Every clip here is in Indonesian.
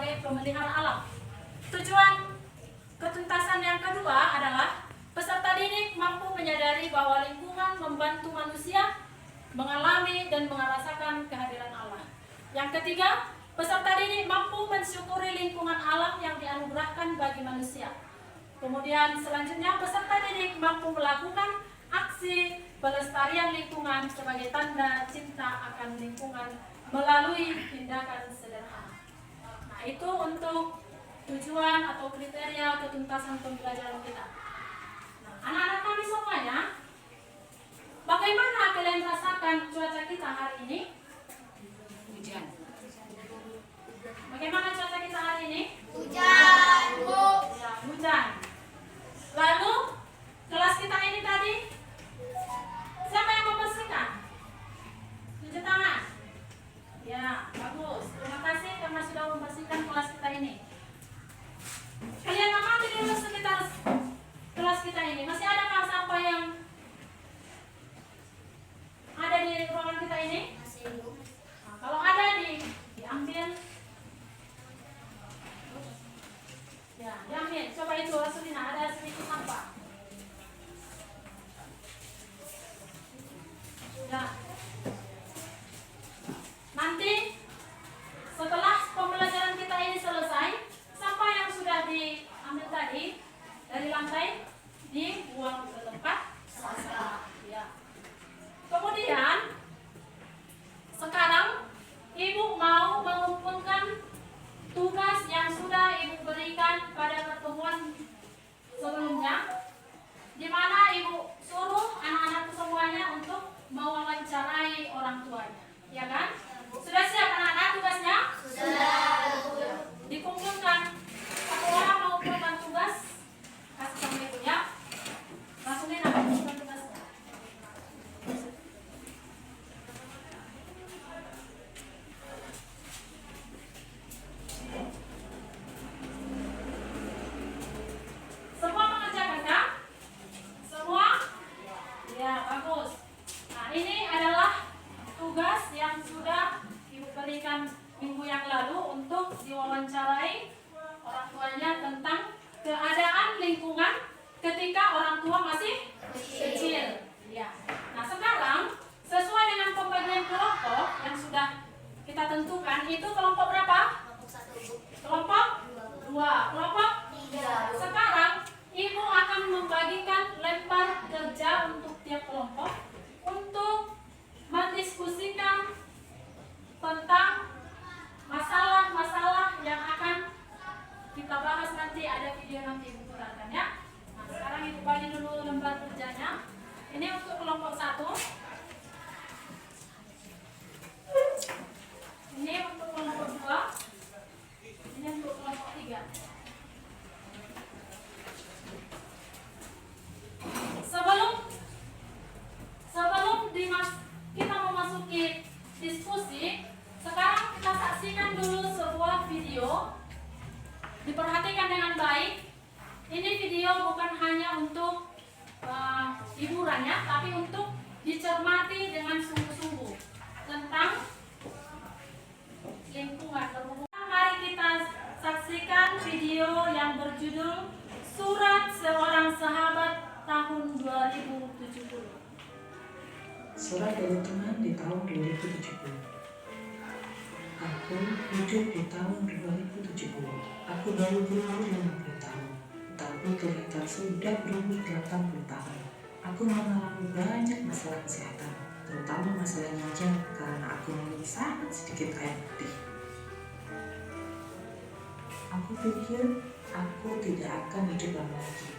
sebagai pemelihara alam. Tujuan ketuntasan yang kedua adalah peserta didik mampu menyadari bahwa lingkungan membantu manusia mengalami dan merasakan kehadiran Allah. Yang ketiga, peserta didik mampu mensyukuri lingkungan alam yang dianugerahkan bagi manusia. Kemudian selanjutnya, peserta didik mampu melakukan aksi pelestarian lingkungan sebagai tanda cinta akan lingkungan melalui tindakan sederhana. Nah, itu untuk tujuan atau kriteria ketuntasan pembelajaran kita. Nah, anak-anak kami semuanya, bagaimana kalian rasakan cuaca kita hari ini? Hujan. Bagaimana cuaca kita hari ini? Hujan, Bu. Ya, hujan. Lalu kelas kita ini tadi, siapa yang membersihkan? Tunjuk tangan. Ya, bagus. Terima kasih karena sudah membersihkan kelas kita ini. Kalian amati dulu sekitar kelas kita ini. Masih adakah sampah yang ada di ruangan kita ini? Masih, Bu. Nah, kalau ada diambil. Ya, diambil. Coba itu Rasulina, ada sedikit sampah. Ya. Nanti setelah pembelajaran kita ini selesai, sampah yang sudah diambil tadi dari lantai dibuang ke tempat sampah. Ya. Kemudian sekarang Ibu mau mengumpulkan tugas yang sudah Ibu berikan pada pertemuan sebelumnya, di mana Ibu suruh anak-anakku semuanya untuk mewawancarai orang tuanya, ya kan? Sudah siap anak-anak tugasnya? Sudah, Bu. Dikumpulkan, satu orang mengumpulkan tugas, kasih sama Ibu ya. Langsungin aku kumpulkan tugasnya. Semua mengerjakan kan? Semua? Ya, bagus. Nah, ini adalah tugas yang sudah Ibu berikan minggu yang lalu untuk diwawancarai orang tuanya tentang keadaan lingkungan ketika orang tua masih kecil. Ya. Nah, sekarang sesuai dengan pembagian kelompok yang sudah kita tentukan, itu kelompok berapa? Kelompok 1, Bu. Kelompok 2. Kelompok 3, Bu. sekarang Ibu akan membagikan lempar kerja untuk tiap kelompok untuk mendiskusikan tentang masalah-masalah yang akan kita bahas nanti. Ada video nanti Ibu putarkan ya. Nah, sekarang Ibu bagi dulu lembar kerjanya. Ini untuk kelompok 1. Ini untuk kelompok 2. Ini untuk kelompok 3. Sebelum kita memasuki diskusi, sekarang kita saksikan dulu sebuah video. Diperhatikan dengan baik. Ini video bukan hanya untuk hiburan ya, tapi untuk dicermati dengan sungguh-sungguh tentang lingkungan berhubungan. Mari kita saksikan video yang berjudul Surat Seorang Sahabat tahun 2070. Surat dari Tuhan di tahun 2070. Aku hidup di tahun 2070. Aku baru berumur 50 tahun, tetapi kelihatan sudah berumur 80 tahun. Aku mengalami banyak masalah kesehatan, terutama masalah ginjal karena aku memiliki sangat sedikit air putih. Aku pikir aku tidak akan hidup lama lagi.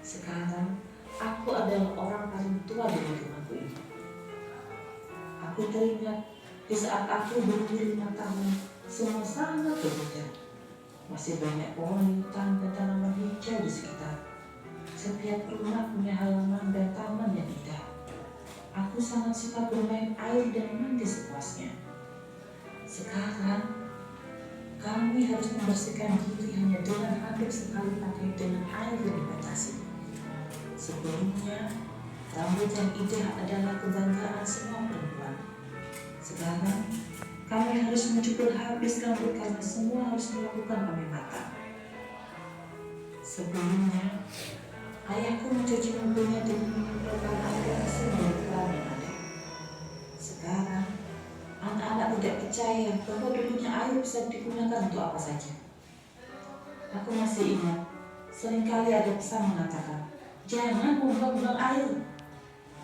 Sekarang, aku adalah orang paling tua di lingkunganku ini. Aku teringat di saat aku berumur 5 tahun, semua sangat berbeda. Masih banyak pohon hutan dan tanaman hijau di sekitar. Setiap rumah punya halaman dan taman yang indah. Aku sangat suka bermain air dan mandi sepuasnya. Sekarang, kami harus membersihkan diri hanya dengan hampir sekali pakai dengan air yang dibatasi. Sebelumnya, rambut yang indah adalah kebanggaan semua perempuan. Sekarang, Kami harus mencukur habis rambut karena semua harus dilakukan pakai mata. Sebelumnya, ayahku mencuci mobilnya dengan menyemprotkan air langsung dari keran yang ada. Sekarang, anak-anak tidak percaya bahwa dulunya air bisa digunakan untuk apa saja. Aku masih ingat, seringkali ada pesan mengatakan, jangan buang-buang air.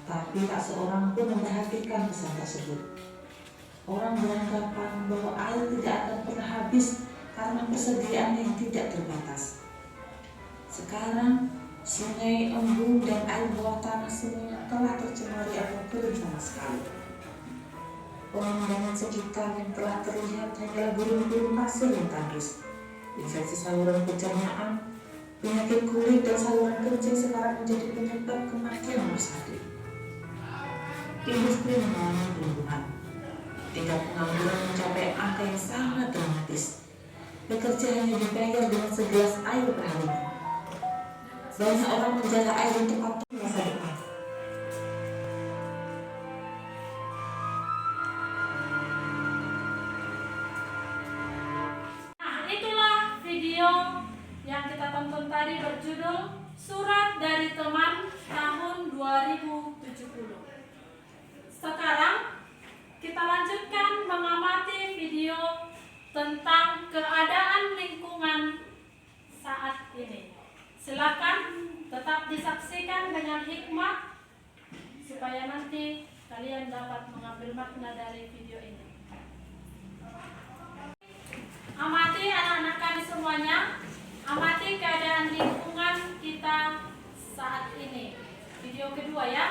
Tapi tak seorang pun memperhatikan pesan tersebut. Orang beranggapan bahwa air tidak akan pernah habis karena persediaan yang tidak terbatas. Sekarang, sungai, embung, dan air bawah tanah semuanya telah tercemari atau kering sama sekali. Pemandangan sekitar yang telah terlihat hanyalah gurun-gurun pasir yang tandus. Infeksi saluran pencernaan, penyakit kulit, dan saluran kencing sekarang menjadi penyebab kematian nomor 1. Industri mengalami pertumbuhan. Tingkat pengangguran mencapai angka yang sangat dramatis. Pekerja hanya dibayar dengan segelas air per harinya. Banyak orang menjala air untuk patung masa depan. Nah, itulah video yang kita tonton tadi berjudul Surat dari Teman tahun 2070. Sekarang kita lanjutkan mengamati video tentang keadaan lingkungan saat ini. Silakan tetap disaksikan dengan hikmat supaya nanti kalian dapat mengambil makna dari video ini. Amati anak-anak kami semuanya, amati keadaan lingkungan kita saat ini. Video kedua ya.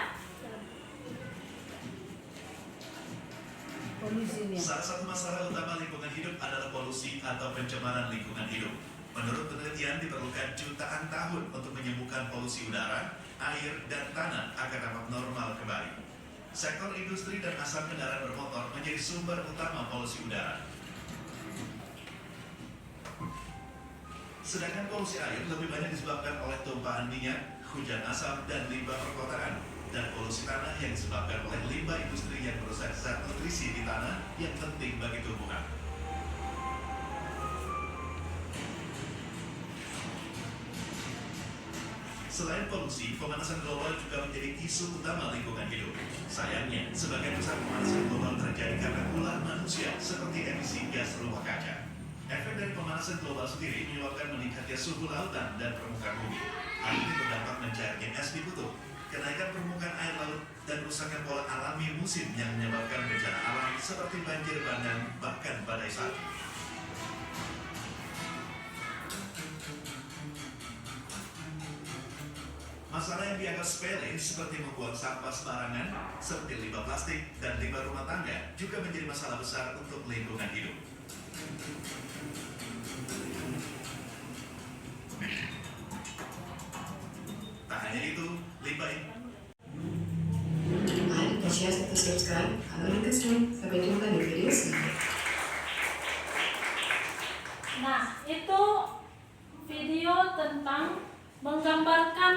Salah satu masalah utama lingkungan hidup adalah polusi atau pencemaran lingkungan hidup. Menurut penelitian, diperlukan jutaan tahun untuk menyembuhkan polusi udara, air, dan tanah agar dapat normal kembali. Sektor industri dan asap kendaraan bermotor menjadi sumber utama polusi udara. Sedangkan polusi air lebih banyak disebabkan oleh tumpahan minyak, hujan asap, dan limbah perkotaan. Dan polusi tanah yang disebabkan oleh limbah industri yang merusak zat nutrisi di tanah yang penting bagi tumbuhan. Selain polusi, pemanasan global juga menjadi isu utama lingkungan hidup. Sayangnya, sebagian besar pemanasan global terjadi karena ulah manusia seperti emisi gas rumah kaca. Efek dari pemanasan global sendiri menyebabkan meningkatnya suhu lautan dan permukaan bumi. Hal ini berdampak mencairnya es di kutub, kenaikan permukaan air laut, dan rusaknya pola alami musim yang menyebabkan bencana alam seperti banjir bandang, bahkan badai salju. Masalah yang dianggap sepele seperti membuang sampah sembarangan, seperti limbah plastik dan limbah rumah tangga juga menjadi masalah besar untuk lingkungan hidup. Tak hanya itu, limbah Like dan share serta subscribe. Halo Linkesman, sampai jumpa di video selanjutnya. Nah, itu video tentang menggambarkan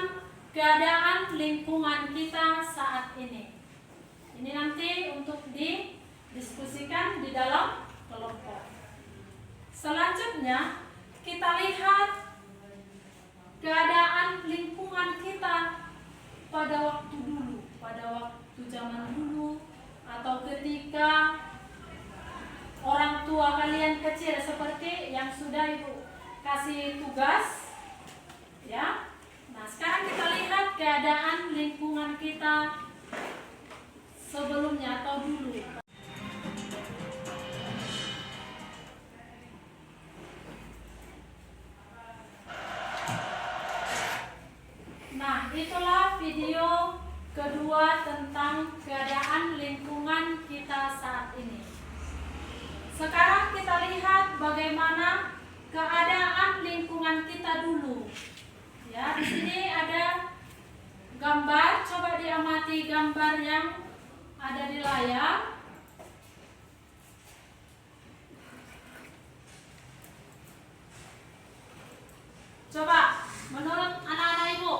keadaan lingkungan kita saat ini. Ini nanti untuk didiskusikan di dalam kelompok. Selanjutnya, kita lihat keadaan lingkungan kita pada waktu dulu, pada waktu zaman dulu, atau ketika orang tua kalian kecil seperti yang sudah ibu kasih tugas, ya. Nah, sekarang kita lihat keadaan lingkungan kita sebelumnya atau dulu. Nah, itulah video kedua tentang keadaan lingkungan kita saat ini. Sekarang kita lihat bagaimana keadaan lingkungan kita dulu. Ya, di sini ada gambar, coba diamati gambar yang ada di layar. Coba, menurut anak-anak ibu,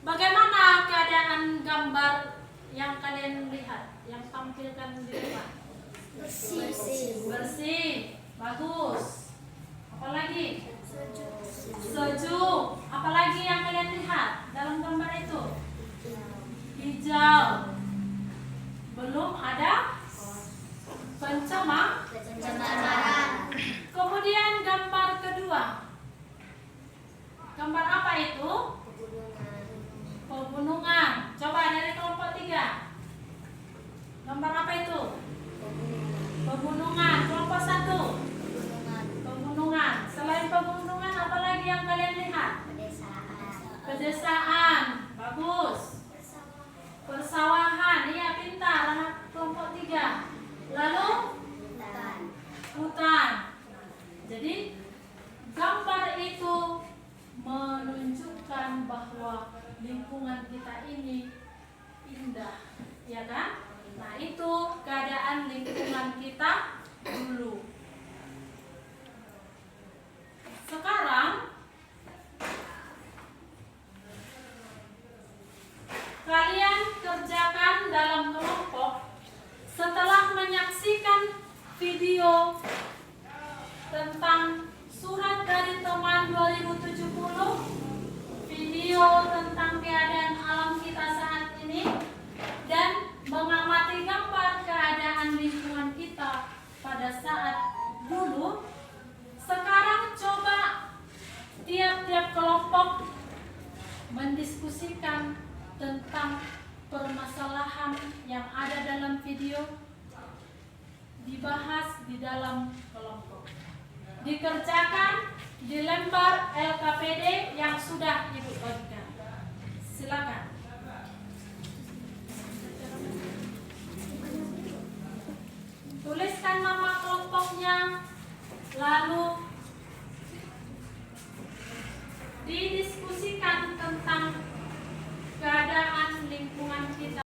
bagaimana keadaan gambar yang kalian lihat, yang tampilkan di depan? Bersih. Bersih. Bagus. Apalagi? Sejuk. Apalagi yang kalian lihat dalam gambar itu? Hijau. Belum ada Pencemaran. Kemudian gambar kedua. Gambar apa itu? Pegunungan. Coba dari kelompok 3. Gambar apa itu? Pegunungan. Kelompok 1. Pegunungan. Selain pegunungan, apa lagi yang kalian lihat? Pedesaan. Bagus. Persawahan. Iya, pintar anak kelompok 3. Lalu hutan. Jadi gambar itu menunjukkan bahwa lingkungan kita ini indah, ya kan? Nah, itu keadaan lingkungan kita dulu. Sekarang kalian kerjakan dalam kelompok setelah menyaksikan video tentang surat dari teman 2070, video tentang keadaan alam kita saat ini, dan mengamati gambar keadaan lingkungan kita pada saat dulu. Sekarang coba tiap-tiap kelompok mendiskusikan tentang permasalahan yang ada dalam video, dibahas di dalam kelompok. Dikerjakan di lembar LKPD yang sudah Ibu bagikan. Silakan. Tuliskan nama kelompoknya, lalu didiskusikan tentang keadaan lingkungan kita.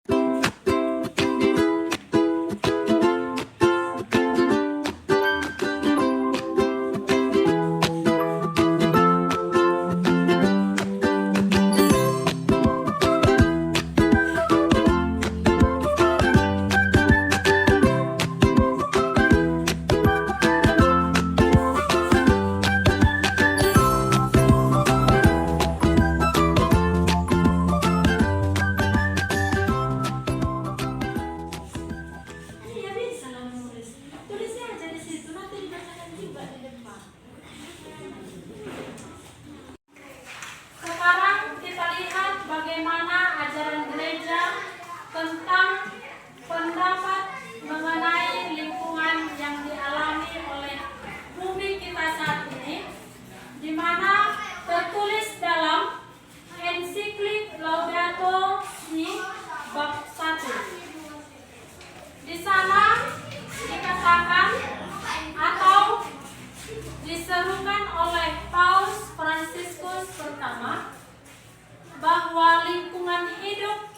Iya, bisa lah menulis. Tulisnya aja di situ, nanti dibacakan juga di depan. Sekarang kita lihat bagaimana ajaran gereja tentang pendapat mengenai lingkungan yang dialami oleh bumi kita saat ini, di mana tertulis dalam ensiklik Laudato Si bab 1. Di sana dikatakan atau diserukan oleh Paus Fransiskus pertama bahwa lingkungan hidup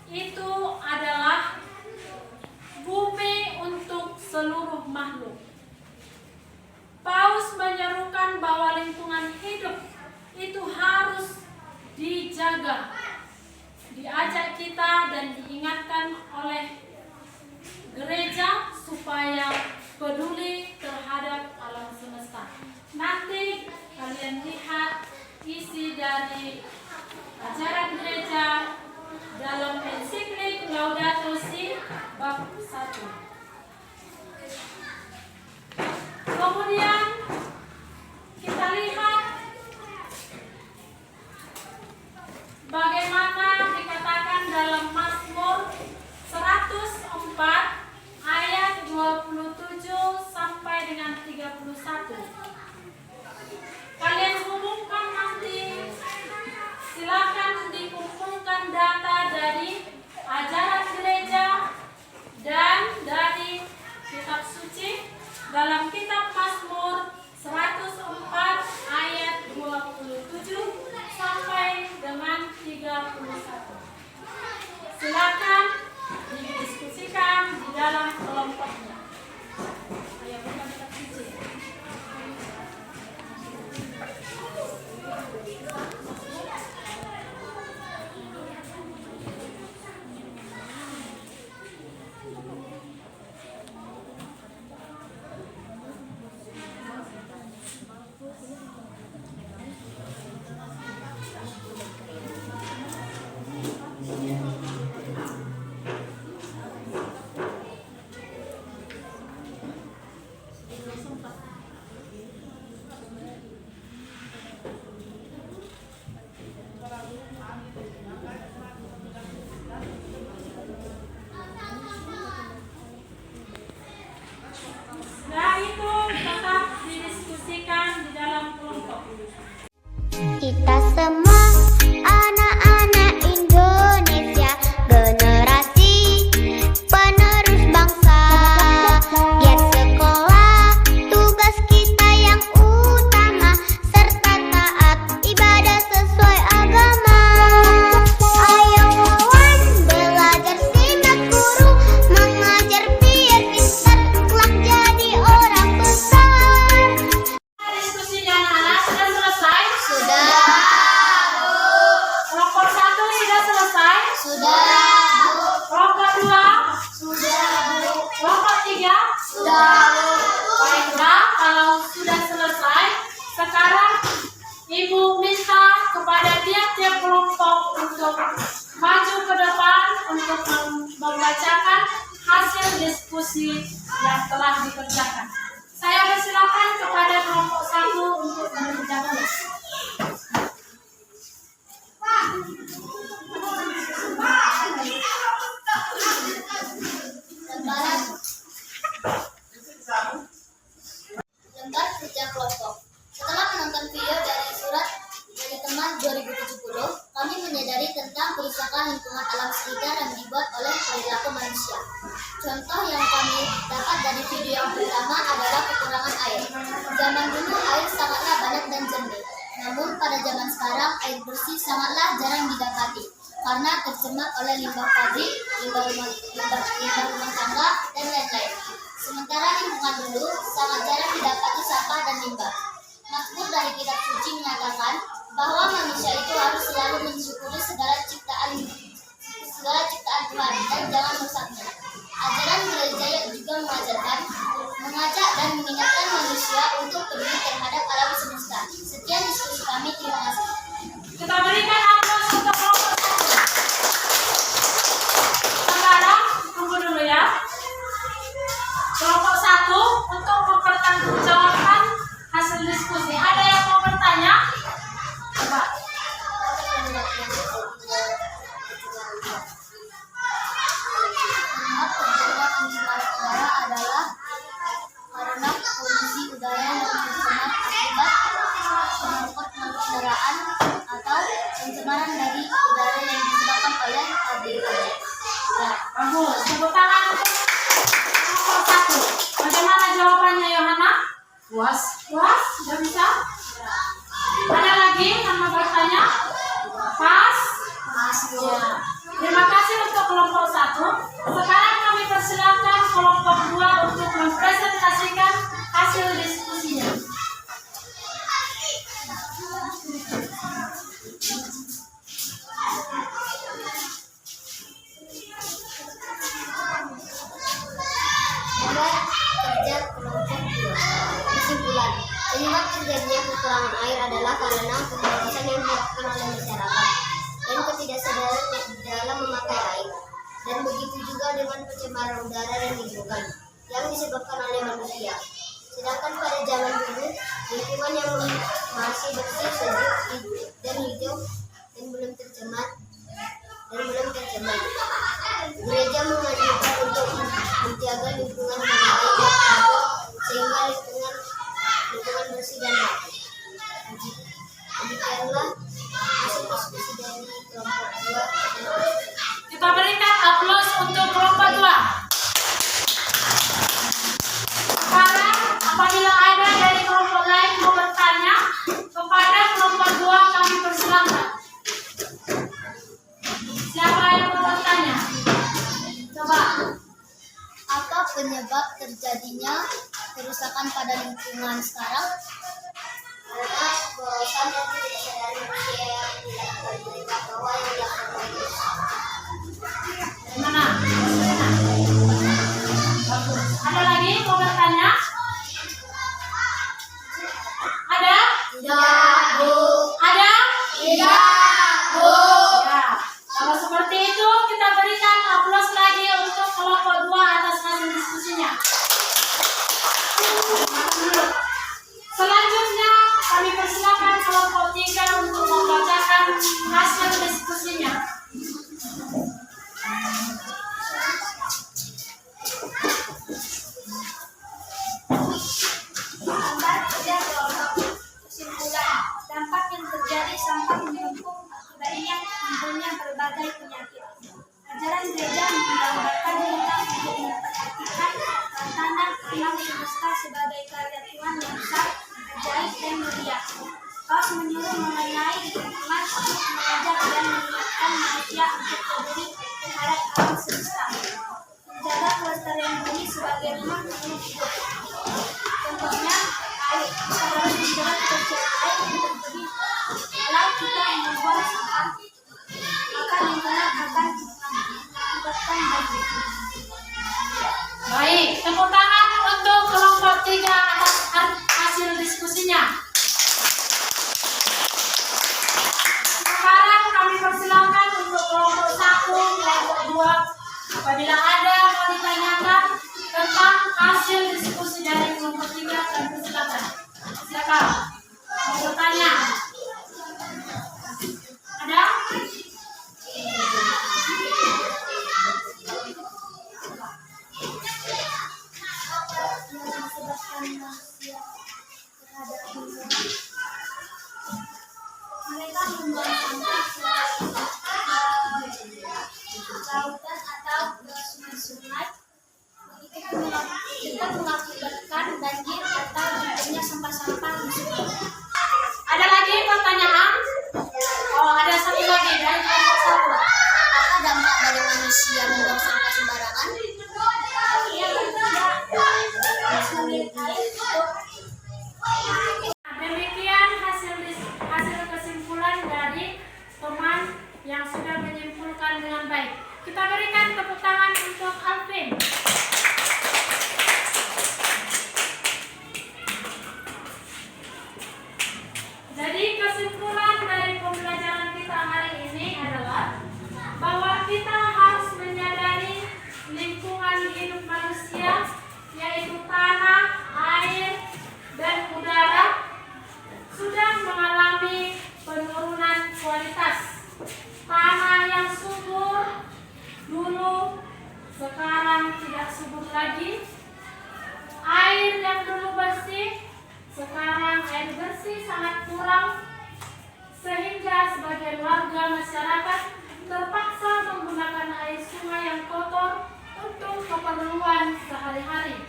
itu adalah bumi untuk seluruh makhluk. Paus menyerukan bahwa lingkungan hidup itu harus dijaga, diajak kita dan diingatkan oleh gereja supaya peduli terhadap alam semesta. Nanti kalian lihat isi dari ajaran gereja dalam ensiklik Laudato Si bab 1. Kemudian kita lihat bagaimana dikatakan dalam Mazmur 104 ayat 27 sampai dengan 31. Kalian umumkan nanti, silakan dikumpulkan data dari ajaran gereja dan dari Ibu minta kepada tiap-tiap kelompok untuk maju ke depan untuk membacakan hasil diskusi yang telah dikerjakan. Saya persilakan kepada kelompok 1 untuk mengerjakan. Lembar kerja kelompok. Setelah menonton video dari surat dari teman 2070, kami menyadari tentang kerusakan lingkungan alam sekitar yang dibuat oleh perilaku manusia. Contoh yang kami dapat dari video yang pertama adalah kekurangan air. Zaman dulu air sangatlah banyak dan jernih. Namun pada zaman sekarang air bersih sangatlah jarang didapati karena tercemar oleh limbah pabrik, limbah rumah tangga, dan lain-lain. Sementara lingkungan dulu sangat jarang didapati sampah dan limbah. Mazmur dari kitab suci menyatakan bahwa manusia itu harus selalu mensyukuri segala ciptaan Tuhan dan jangan merusaknya. Ajaran gereja juga mengajarkan, mengajak dan mengingatkan manusia untuk peduli terhadap alam semesta. Sekian diskusi kami, terima kasih. Kita berikan aplaus untuk kelompok 1. Sekarang tunggu dulu ya. Kelompok 1 untuk mempertanggungjawabkan hasil diskusi. Ada yang mau bertanya? Coba. Udara adalah karena polusi udara yang tercemar akibat pengangkut kendaraan atau pencemaran dari udara yang disebabkan oleh pabrik. Ya, bagus. Tepuk tangan untuk kelompok 1. Bagaimana jawabannya, Yohana? Puas. Puas? Sudah bisa? Ada lagi yang mau bertanya? Pas? Pas. Ya. Terima kasih untuk kelompok 1. Sekarang kami persilakan kelompok 2 untuk mempresentasikan hasil diskusinya. Lembar kerja kelompok 2. Kesimpulan, penyebab terjadinya kekurangan air adalah karena pemborosan yang dilakukan oleh masyarakat dan ketidaksadaran dalam memakai air. Dan begitu juga dengan pencemaran udara dan lingkungan yang disebabkan oleh manusia. Sedangkan pada zaman dulu, lingkungan yang masih bersih, sejuk, dan hijau dan belum tercemar. Gereja menganjurkan untuk menjaga lingkungan dengan baik sehingga lingkungan bersih dan baik. Demikianlah hasil diskusi dari kelompok 2. Kita berikan aplaus untuk kelompok 2. Sekarang apabila ada dari kelompok lain mau bertanya kepada kelompok 2, kami persilakan. Siapa yang mau bertanya? Coba. Apa penyebab terjadinya kerusakan pada lingkungan sekarang? Karena pemborosan dan ketidaksadaran manusia yang dilakukan mereka bahwa yang dilakukan Mana? Bagus. Ada lagi mau bertanya? Ada? Tidak, Bu. Ada? Tidak, Bu. Ya. Kalau seperti itu kita berikan aplaus lagi untuk kelompok 2 atas hasil diskusinya. Selanjutnya kami persilakan kelompok 3 untuk membacakan hasil diskusinya. Lembar kerja kelompok. Kesimpulan, dampak yang terjadi sampah menumpuk akibatnya timbulnya berbagai penyakit. Ajaran gereja menggambarkan kita untuk memperhatikan tantangan alam semesta sebagai karya Tuhan yang besar, ajaib dan mulia. Paus menyuruh mengenai lingkungan untuk mengajar dan mengingatkan manusia untuk peduli terhadap alam semesta. Menjaga kelestarian bumi sebagai rumah makhluk hidup. Contohnya, air. Kita harus menjaga kebersihan air untuk pergi. Kalau kita membuang sampah, maka lingkungan akan menyebabkan banjir. Baik, tepuk tangan untuk kelompok 3 atas hasil diskusinya. kedua, apabila ada mau ditanyakan tentang hasil diskusi dari kelompok 3, dan silakan. Siapa mau bertanya? Ada? Mereka membuang sampah ke lautan atau ke sungai-sungai. Itu mengakibatkan banjir atau jatuhnya sampah-sampah di sungai. Ada lagi pertanyaan? Oh, ada satu lagi dari kelompok 1. Apa dampak dari manusia membuang sampah sembarangan? Demikian hasil kesimpulan dari teman yang sudah menyimpulkan dengan baik. Kita berikan tepuk tangan untuk Alvin. Jadi kesimpulan dari pembelajaran kita hari ini adalah bahwa kita harus menyadari lingkungan hidup manusia, yaitu tanah, air, dan udara sudah mengalami penurunan kualitas. Tanah yang subur dulu sekarang tidak subur lagi. Air yang dulu bersih sekarang air bersih sangat kurang, sehingga sebagian warga masyarakat terpaksa menggunakan air sungai yang kotor untuk keperluan sehari-hari.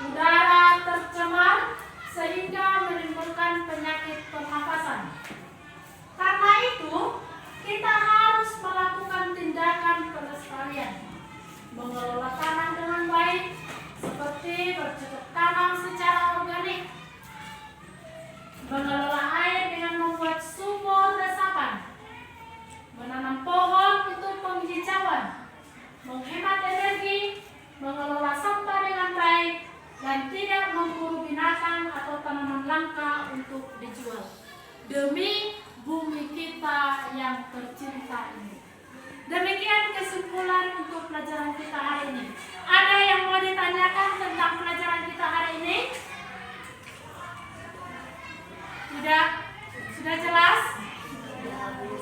Udara tercemar sehingga menimbulkan penyakit pernafasan. Karena itu, kita harus melakukan tindakan pelestarian, mengelola tanah dengan baik, seperti bercocok tanam secara organik, mengelola air dengan membuat sumur resapan, menanam pohon untuk penghijauan, menghemat energi, mengelola sampah dengan baik, dan tidak memburu binatang atau tanaman langka untuk dijual, demi bumi kita yang tercinta ini. Demikian kesimpulan untuk pelajaran kita hari ini. Ada yang mau ditanyakan tentang pelajaran kita hari ini? Sudah jelas?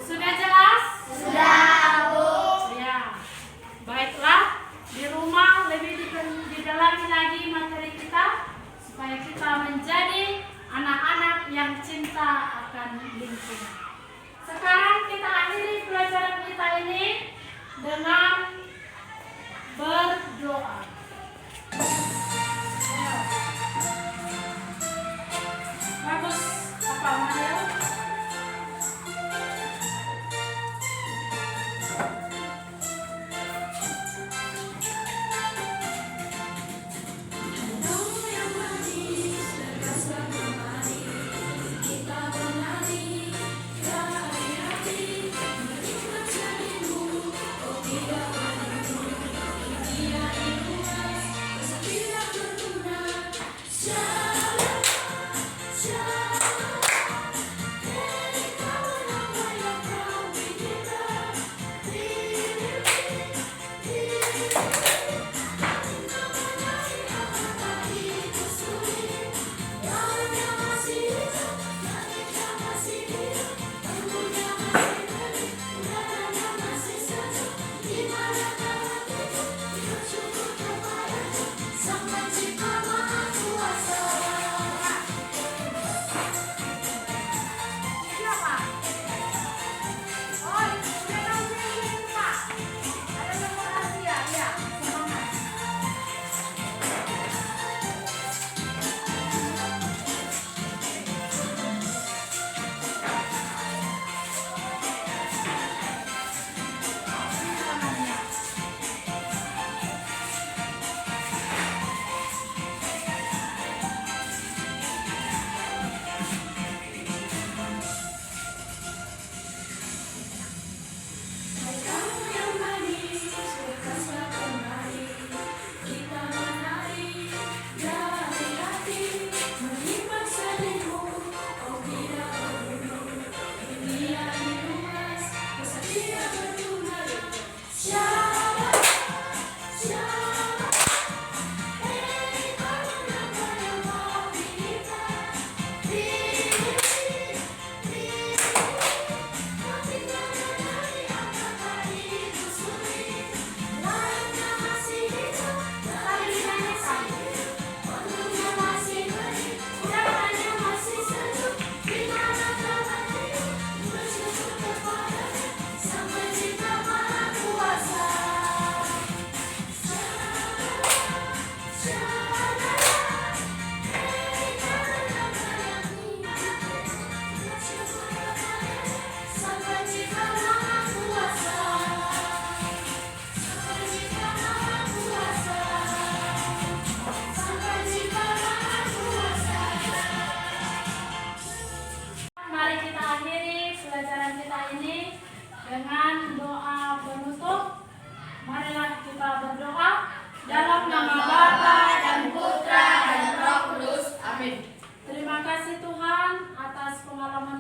Sudah jelas? Sudah, Bu. Ya. Baiklah, di rumah lebih didalami lagi materi kita supaya kita menjadi anak-anak yang cinta akan lingkungan. Sekarang kita akhiri pelajaran kita ini dengan berdoa. Bagus, apa Mario?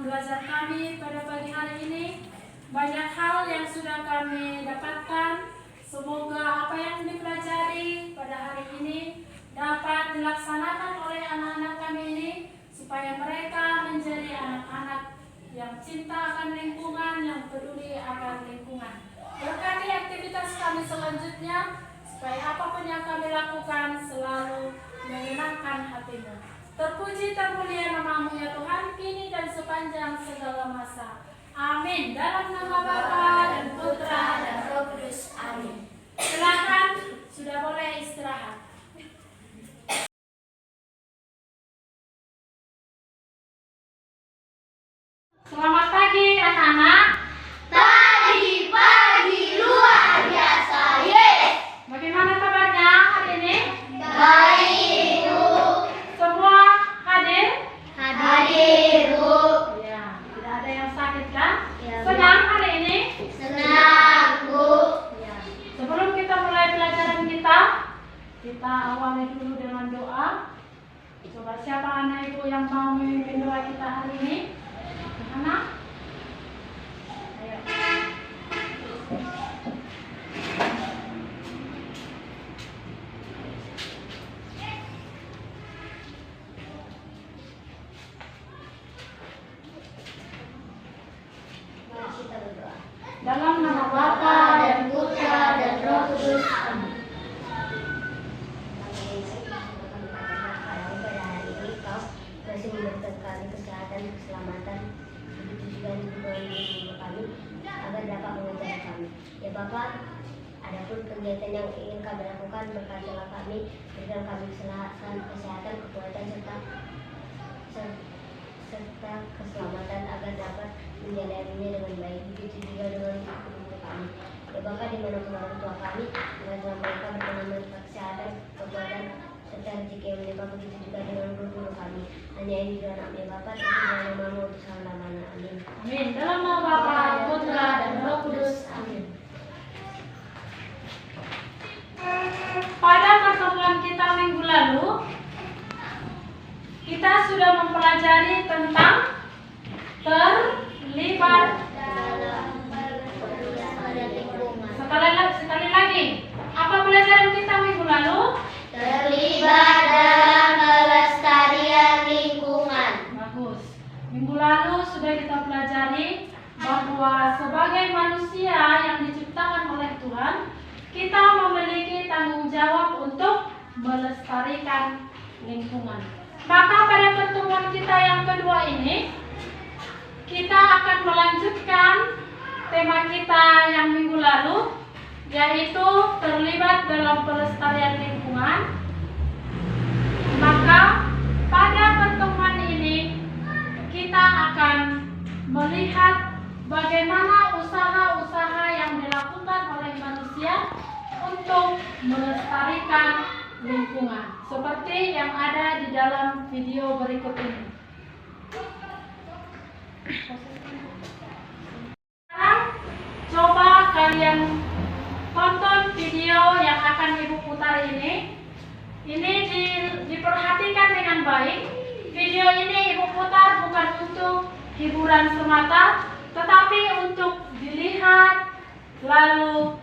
belajar kami pada pagi hari ini. Banyak hal yang sudah kami dapatkan. Semoga apa yang dipelajari pada hari ini dapat dilaksanakan oleh anak-anak kami ini, supaya mereka menjadi anak-anak yang cinta akan lingkungan, yang peduli akan lingkungan. Berkati aktivitas kami selanjutnya, supaya apapun yang kami lakukan selalu menyenangkan hatimu. Terpuji termulia namamu ya Tuhan, kini dan sepanjang segala masa. Amin. Dalam nama Bapa dan Putra dan Roh Kudus. Amin. Silakan, sudah boleh istirahat. Selamat pagi anak-anak. Pagi luar biasa, yes. Bagaimana kabarnya hari ini? Baik, Bu. Semua hadir? Hadir, Bu. Ya, tidak ada yang sakit kan? Ya, Bu. Senang hari ini? Senang, Bu. Ya. Sebelum kita mulai pelajaran kita awali dulu dengan doa. Coba siapa anak ibu yang mau memimpin doa kita hari ini? Anak? Ayo. Mari kita berdoa. Dalam nama Bapa dan Putra dan Roh Kudus. Amin. Pada hari ini Kau masih memberikan kami kesehatan, keselamatan, begitu juga lingkungan kami agar dapat mengejar kami. Ya Bapak, adapun kegiatan yang ingin kami lakukan, berkatilah kami, berikan kami kesehatan, kekuatan serta keselamatan agar dapat menjalaninya dengan baik. Begitu juga dengan guru kami. Ya Bapak, di mana orang tua kami, bantulah mereka berkenan kesehatan, kekuatan serta rezeki yang menimpa, begitu juga dengan guru kami. Hanya ini juga nama Bapak, tapi dalam namamu untuk selama-lamanya. Amin. Amin. Dalam nama Bapa, Putra dan Roh Kudus. Amin. Pada pertemuan kita minggu lalu, kita sudah mempelajari tentang terlibat. Sekali lagi, apa pelajaran kita minggu lalu? Terlibat dalam pelestarian lingkungan. Bagus. Minggu lalu sudah kita pelajari bahwa sebagai manusia yang diciptakan oleh Tuhan, kita memiliki tanggung jawab untuk melestarikan lingkungan. Maka pada pertemuan kita yang kedua ini, kita akan melanjutkan tema kita yang minggu lalu, yaitu terlibat dalam pelestarian lingkungan. Maka pada pertemuan ini kita akan melihat bagaimana usaha-usaha yang dilakukan oleh manusia untuk melestarikan lingkungan, seperti yang ada di dalam video berikut ini. Sekarang coba kalian tonton video yang akan Ibu putar ini. Ini diperhatikan dengan baik. Video ini Ibu putar bukan untuk hiburan semata, tetapi untuk dilihat lalu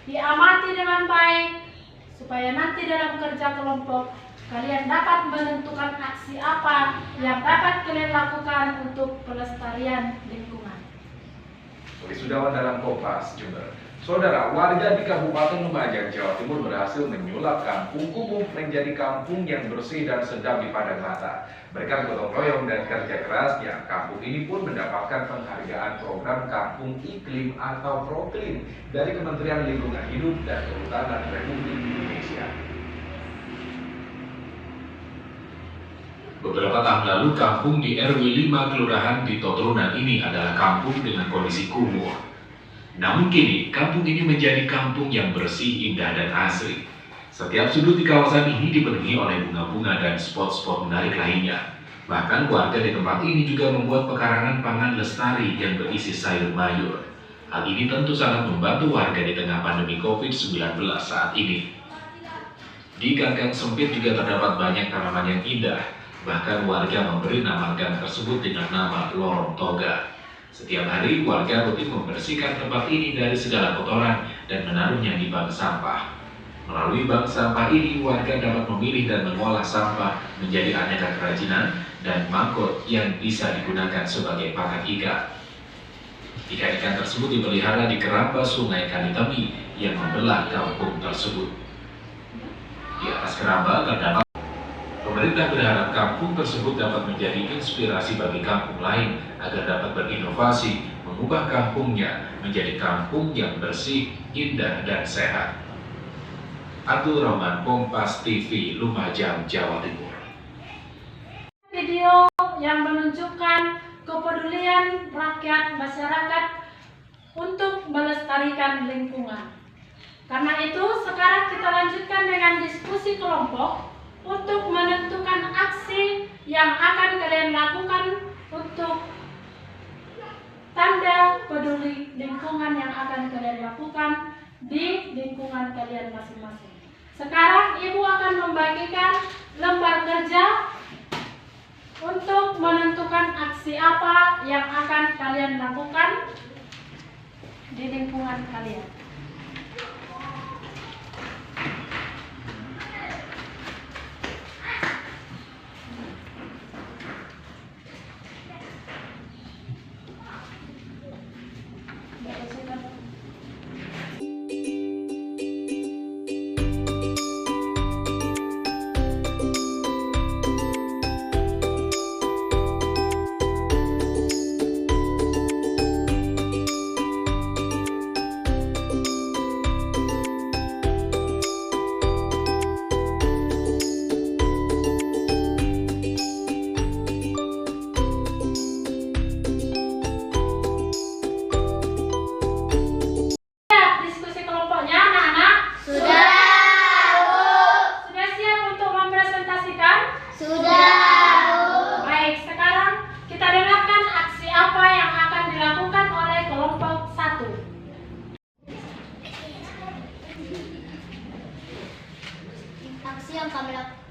diamati dengan baik, supaya nanti dalam kerja kelompok kalian dapat menentukan aksi apa yang dapat kalian lakukan untuk pelestarian lingkungan. Wisudawan dalam Kompas, Jember. Saudara, warga di Kabupaten Lumajang, Jawa Timur berhasil menyulap kampung kumuh menjadi kampung yang bersih dan sedap dipandang mata. Berkat gotong royong dan kerja kerasnya, kampung ini pun mendapatkan penghargaan program Kampung Iklim atau Proklim dari Kementerian Lingkungan Hidup dan Kehutanan Republik Indonesia. Beberapa tahun lalu, kampung di RW 5 Kelurahan di Totrunan ini adalah kampung dengan kondisi kumuh. Namun kini, kampung ini menjadi kampung yang bersih, indah, dan asri. Setiap sudut di kawasan ini dipenuhi oleh bunga-bunga dan spot-spot menarik lainnya. Bahkan warga di tempat ini juga membuat pekarangan pangan lestari yang berisi sayur mayur. Hal ini tentu sangat membantu warga di tengah pandemi COVID-19 saat ini. Di ganggang sempit juga terdapat banyak tanaman yang indah. Bahkan warga memberi nama gang tersebut dengan nama Lorong Toga. Setiap hari warga rutin membersihkan tempat ini dari segala kotoran dan menaruhnya di bank sampah. Melalui bank sampah ini, warga dapat memilih dan mengolah sampah menjadi aneka kerajinan dan mangkok yang bisa digunakan sebagai pakan ikan. Ikan-ikan tersebut dipelihara di keramba Sungai Kalitami yang membelah kampung tersebut. Di atas keramba terdapat. Pemerintah berharap kampung tersebut dapat menjadi inspirasi bagi kampung lain agar dapat berinovasi, mengubah kampungnya menjadi kampung yang bersih, indah, dan sehat. Abdul Rahman, Kompas TV, Lumajang, Jawa Timur. Video yang menunjukkan kepedulian rakyat masyarakat untuk melestarikan lingkungan. Karena itu, sekarang kita lanjutkan dengan diskusi kelompok untuk menentukan aksi yang akan kalian lakukan untuk tanda peduli lingkungan yang akan kalian lakukan di lingkungan kalian masing-masing. Sekarang Ibu akan membagikan lembar kerja untuk menentukan aksi apa yang akan kalian lakukan di lingkungan kalian.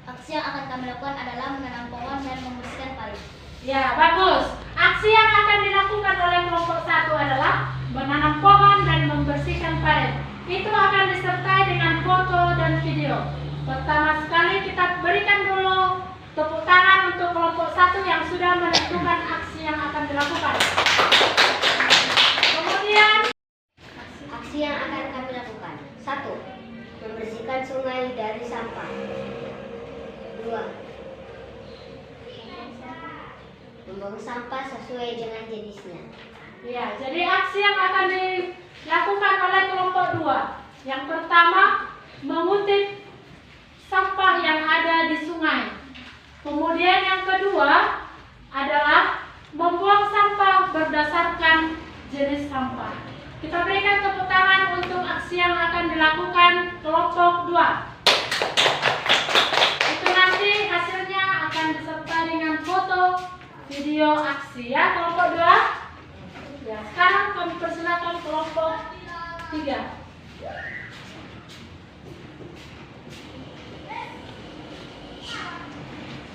Aksi yang akan kami lakukan adalah menanam pohon dan membersihkan parit. Ya, bagus. Aksi yang akan dilakukan oleh kelompok 1 adalah menanam pohon dan membersihkan parit. Itu akan disertai dengan foto dan video. Pertama sekali kita berikan dulu tepuk tangan untuk kelompok 1 yang sudah menentukan aksi yang akan dilakukan. Kemudian, Aksi yang akan kami lakukan: 1. Membersihkan sungai dari sampah. 2. Membuang sampah sesuai dengan jenisnya. ya, jadi aksi yang akan dilakukan oleh kelompok 2. Yang pertama, mengutip sampah yang ada di sungai. Kemudian yang kedua adalah membuang sampah berdasarkan jenis sampah. Kita berikan tepuk tangan untuk aksi yang akan dilakukan kelompok 2. Itu nanti hasilnya akan disertai dengan foto, video aksi ya kelompok 2. Ya, sekarang kami persilakan kelompok 3.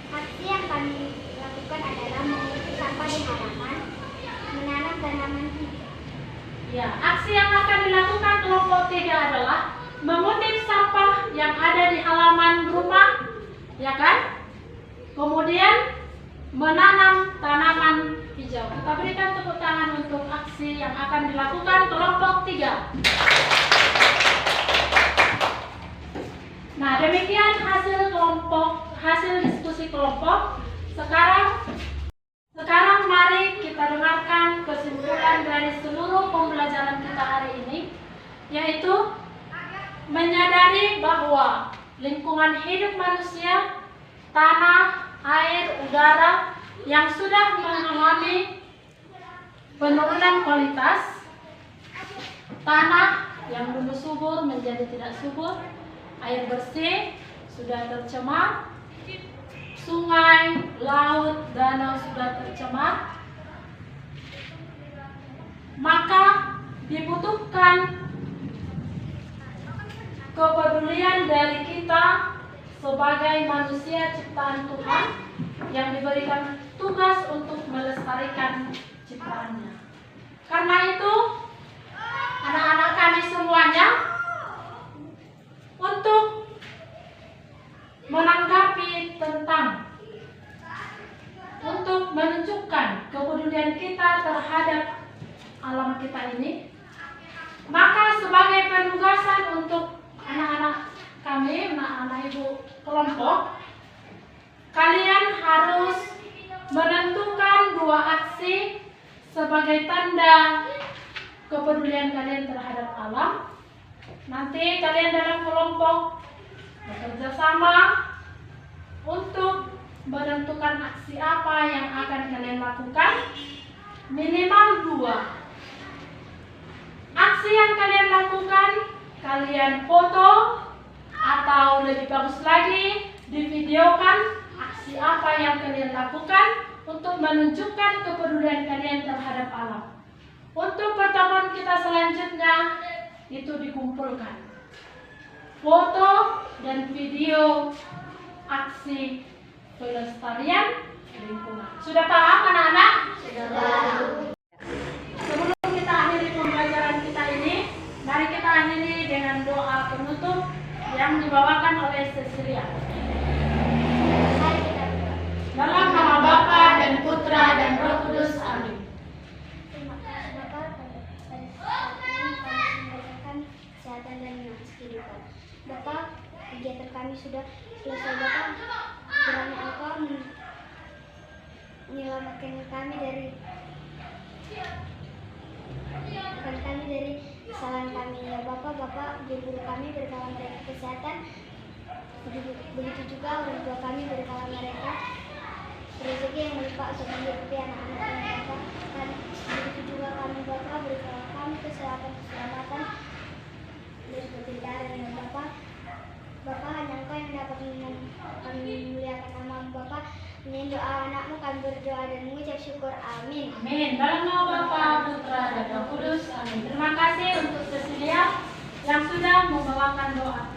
Aksi yang kami lakukan adalah mengutip sampah di halaman, menanam tanaman hijau. Ya, aksi yang akan dilakukan kelompok 3 adalah mengutip sampah yang ada di halaman rumah, ya kan? Kemudian menanam tanaman hijau. Kita berikan tepuk tangan untuk aksi yang akan dilakukan kelompok 3. Nah, demikian hasil diskusi kelompok. Sekarang mari kita dengarkan kesimpulan dari seluruh pembelajaran kita hari ini, yaitu menyadari bahwa lingkungan hidup manusia, tanah, air, udara yang sudah mengalami penurunan kualitas, tanah yang dulu subur menjadi tidak subur, air bersih sudah tercemar, sungai, laut, danau sudah tercemar, maka dibutuhkan kepedulian dari kita sebagai manusia ciptaan Tuhan yang diberikan tugas untuk melestarikan ciptaannya. Karena itu, anak-anak kami semuanya untuk menanggapi tentang untuk menunjukkan kepedulian kita terhadap alam kita ini, maka sebagai penugasan untuk anak-anak kami, anak-anak ibu kelompok, kalian harus menentukan 2 aksi sebagai tanda kepedulian kalian terhadap alam. Nanti kalian dalam kelompok bekerja sama untuk menentukan aksi apa yang akan kalian lakukan. Minimal 2 aksi yang kalian lakukan, kalian foto atau lebih bagus lagi divideokan aksi apa yang kalian lakukan untuk menunjukkan kepedulian kalian terhadap alam. Untuk pertemuan kita selanjutnya itu dikumpulkan foto dan video aksi pelestarian lingkungan. Sudah paham anak-anak? Sudah tahu. Sebelum kita akhiri pembelajaran kita ini, mari kita akhiri dengan doa penutup yang dibawakan oleh Cecilia. Mari kita berdoa. Dalam nama Bapa dan Putra dan Roh Kudus. Amin. Terima kasih Bapak pada saat ini kami membacakan kesehatan dan kehidupan. Bapak, kegiatan kami sudah selesai. Bapak, kiranya Engkau menyelamatkan kami dari kesalahan kami. Ya Bapak, guru kami berkawan mereka kesehatan. Begitu juga orang tua kami berkawan mereka rezeki yang melimpah untuk menghidupi anak-anak kami Bapak. Dan begitu juga kami Bapak berkawan kami kesehatan keselamatan dari penderitaan yang Bapak hanya Engkau yang dapat kami memuliakan nama Bapak. Ini doa anakmu kami berdoa dan mengucap syukur. Amin. Amin. Dalam nama Bapa, Putra dan Roh Kudus. Amin. Terima kasih untuk Cecilia yang sudah membawakan doa.